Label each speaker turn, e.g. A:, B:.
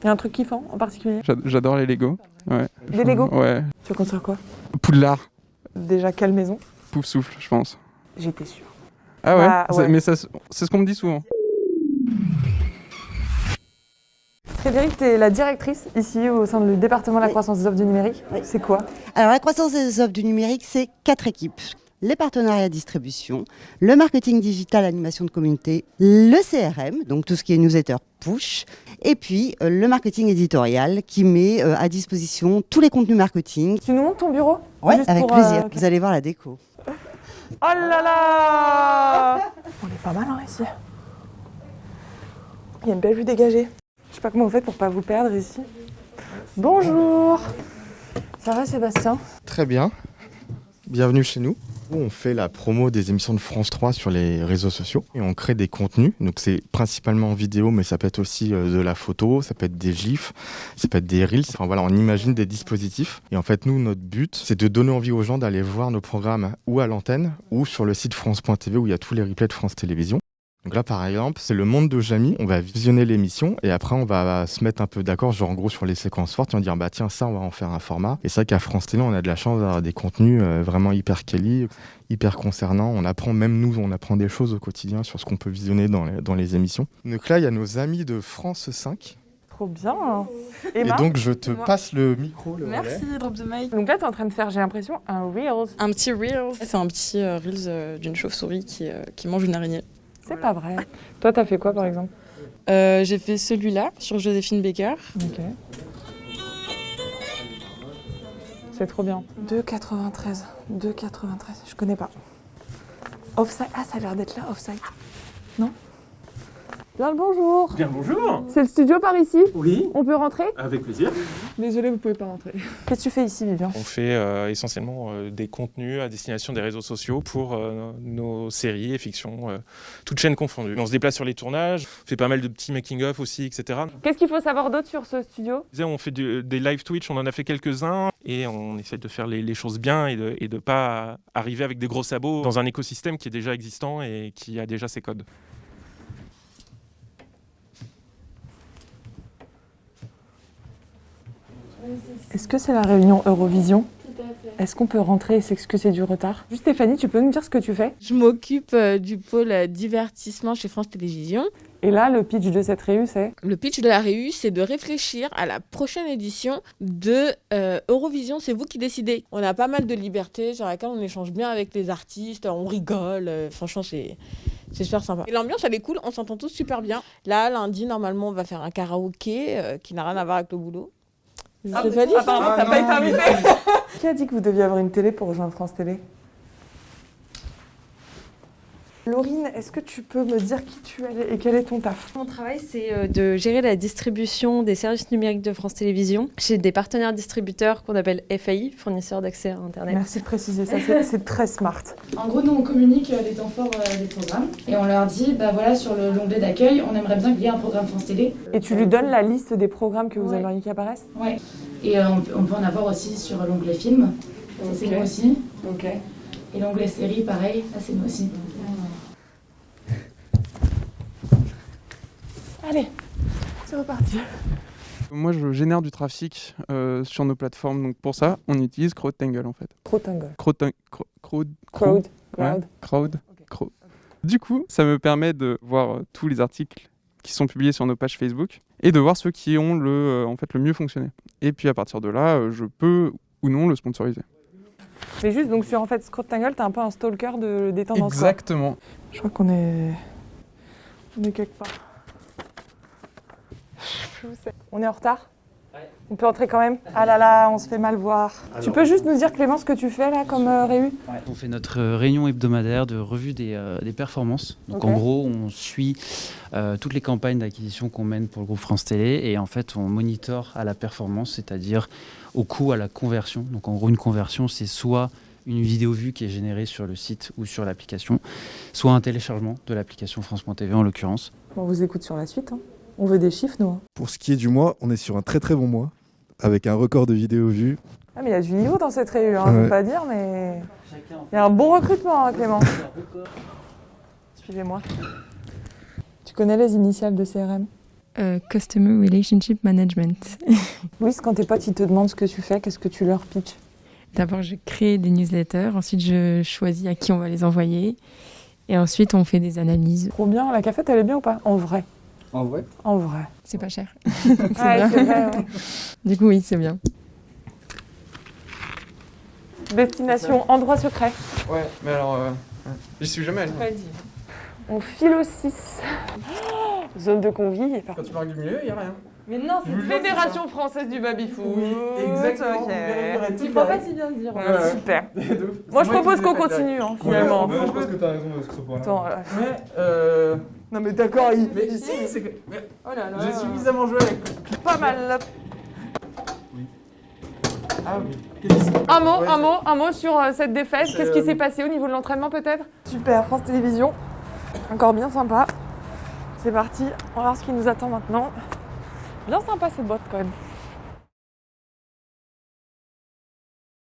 A: Il y a un truc kiffant en particulier?
B: J'adore les Lego. Ouais.
A: Des Lego?
B: Ouais.
A: Tu vas construire quoi?
B: Poudlard.
A: Déjà, quelle maison?
B: Pouf souffle, je pense.
A: J'étais sûre.
B: Ah ouais,
A: Bah, ouais.
B: Mais c'est ce qu'on me dit souvent.
A: Frédéric, tu es la directrice ici au sein du département de la croissance des offres du numérique.
C: Oui.
A: C'est quoi?
C: Alors la croissance des offres du numérique, c'est 4 équipes. Les partenariats distribution, le marketing digital, animation de communauté, le CRM, donc tout ce qui est newsletter push, et puis le marketing éditorial qui met à disposition tous les contenus marketing.
A: Tu nous montres ton bureau?
C: Ouais,
A: Juste
C: avec
A: pour,
C: plaisir.
A: ok.
C: Vous allez voir la déco.
A: Oh là là! On est pas mal ici. Il y a une belle vue dégagée. Je sais pas comment vous faites pour pas vous perdre ici. Bonjour! Ça va Sébastien?
D: Très bien, bienvenue chez nous. On fait la promo des émissions de France 3 sur les réseaux sociaux et on crée des contenus. Donc c'est principalement en vidéo, mais ça peut être aussi de la photo, ça peut être des gifs, ça peut être des reels. Enfin voilà, on imagine des dispositifs. Et en fait, nous, notre but, c'est de donner envie aux gens d'aller voir nos programmes ou à l'antenne ou sur le site France.tv où il y a tous les replays de France Télévisions. Donc là, par exemple, c'est Le Monde de Jamie. On va visionner l'émission et après, on va se mettre un peu d'accord, genre en gros, sur les séquences fortes et on va dire, bah tiens, ça, on va en faire un format. Et c'est vrai qu'à France Télé, on a de la chance d'avoir des contenus vraiment hyper quali, hyper concernants. On apprend, même nous, on apprend des choses au quotidien sur ce qu'on peut visionner dans les émissions. Donc là, il y a nos amis de France 5.
A: Trop bien!
D: Et donc, je te passe le micro, le relais.
E: Merci, Drop the Mic.
A: Donc là, tu es en train de faire, j'ai l'impression, un Reels.
E: Un petit Reels. C'est un petit Reels d'une chauve-souris qui mange une araignée.
A: C'est pas vrai. Toi, t'as fait quoi, par exemple?
E: J'ai fait celui-là sur Joséphine Baker.
A: Ok. C'est trop bien. 2,93. 2,93. Je connais pas. Offside. Ah, ça a l'air d'être là, Offside. Non? Bien le bonjour.
F: Bien bonjour.
A: C'est le studio par ici?
F: Oui,
A: On peut rentrer?
F: avec plaisir.
A: Désolée, vous pouvez pas rentrer. Qu'est-ce que tu fais ici, Vivian?
F: On fait essentiellement des contenus à destination des réseaux sociaux pour nos séries et fictions, toutes chaînes confondues. On se déplace sur les tournages, on fait pas mal de petits making-of aussi, etc.
A: Qu'est-ce qu'il faut savoir d'autre sur ce studio?
F: On fait des live Twitch, on en a fait quelques-uns et on essaie de faire les choses bien et de pas arriver avec des gros sabots dans un écosystème qui est déjà existant et qui a déjà ses codes.
A: Est-ce que c'est la réunion Eurovision? Tout à fait. Est-ce qu'on peut rentrer et s'excuser du retard? Juste Stéphanie, tu peux nous dire ce que tu fais?
G: Je m'occupe du pôle divertissement chez France Télévisions.
A: Et là, le pitch de cette réu, c'est?
G: Le pitch de la réu, c'est de réfléchir à la prochaine édition de Eurovision. C'est vous qui décidez. On a pas mal de liberté sur laquelle on échange bien avec les artistes, on rigole. Franchement, c'est super sympa. Et l'ambiance, elle est cool, on s'entend tous super bien. Là, lundi, normalement, on va faire un karaoké qui n'a rien à voir avec le boulot.
A: Apparemment, t'as pas été invité. Qui a dit que vous deviez avoir une télé pour rejoindre France Télé? Laurine, est-ce que tu peux me dire qui tu es et quel est ton taf?
H: Mon travail, c'est de gérer la distribution des services numériques de France Télévisions chez des partenaires distributeurs qu'on appelle FAI, fournisseurs d'accès à Internet.
A: Merci de préciser ça, c'est très smart.
I: En gros, nous, on communique les temps forts des programmes et on leur dit, bah voilà, sur l'onglet d'accueil, on aimerait bien qu'il y ait un programme France Télé.
A: Et tu lui donnes la liste des programmes que vous
I: Ouais.
A: aimeriez qu'ils apparaissent?
I: Ouais. Et on peut en avoir aussi sur l'onglet film. Ça, c'est nous aussi.
A: Ok.
I: Et l'onglet série, pareil, ça, c'est nous aussi.
A: Allez, c'est reparti.
B: Moi, je génère du trafic sur nos plateformes. Donc pour ça, on utilise CrowdTangle en fait.
A: Crowdtangle.
B: Crowd.
A: Crowd.
B: Crowd. Du coup, ça me permet de voir tous les articles qui sont publiés sur nos pages Facebook et de voir ceux qui ont le mieux fonctionné. Et puis à partir de là, je peux ou non le sponsoriser.
A: Mais juste, donc sur Crowdtangle, t'es un peu un stalker des tendances.
B: Exactement.
A: Quoi. Je crois qu'on est quelque part. On est en retard? Ouais. On peut entrer quand même? Ah là là, on se fait mal voir. Alors, tu peux juste nous dire, Clément, ce que tu fais là comme réu?
J: Ouais. On fait notre réunion hebdomadaire de revue des performances. Donc
A: Okay.
J: En gros, on suit toutes les campagnes d'acquisition qu'on mène pour le groupe France Télé et en fait, on monitore à la performance, c'est-à-dire au coût, à la conversion. Donc en gros, une conversion, c'est soit une vidéo vue qui est générée sur le site ou sur l'application, soit un téléchargement de l'application France.tv en l'occurrence.
A: On vous écoute sur la suite. Hein. On veut des chiffres, nous. Hein.
K: Pour ce qui est du mois, on est sur un très très bon mois, avec un record de vidéos vues.
A: Ah mais il y a du niveau dans cette réunion, hein, je ne veux pas dire, mais il y a un bon recrutement, hein, Clément. Suivez-moi. Tu connais les initiales de CRM?
L: Customer Relationship Management.
A: Louise, quand tes potes ils te demandent ce que tu fais, qu'est-ce que tu leur pitches?
L: D'abord, je crée des newsletters. Ensuite, je choisis à qui on va les envoyer. Et ensuite, on fait des analyses.
A: Trop bien. La cafette, elle est bien ou pas? En vrai.
M: En vrai?
A: En vrai.
L: C'est pas cher.
A: C'est vrai, ouais.
L: Du coup, oui, c'est bien.
A: Destination endroit secret.
B: Ouais, mais alors, j'y suis jamais allé.
A: On file au 6. Zone de convives.
B: Quand tu marques du milieu, il n'y a rien.
A: Mais non, c'est Fédération Française du Baby-Foot.
B: Oui, exactement.
A: Ok.
B: Tu
A: peux pas si bien dire.
B: Ouais.
A: Super. Moi, je propose qu'on continue, hein, finalement.
M: Je pense que t'as raison de ce point-là.
A: Attends,
B: Mais,
A: non mais d'accord,
B: mais si, c'est que...
A: Oh là là.
B: J'ai suffisamment joué avec...
A: Pas mal.
B: Ah oui.
A: Un mot sur cette défaite. Qu'est-ce qui s'est passé au niveau de l'entraînement peut-être? Super, France Télévisions. Encore bien sympa. C'est parti, on va voir ce qui nous attend maintenant. Bien sympa cette boîte quand même.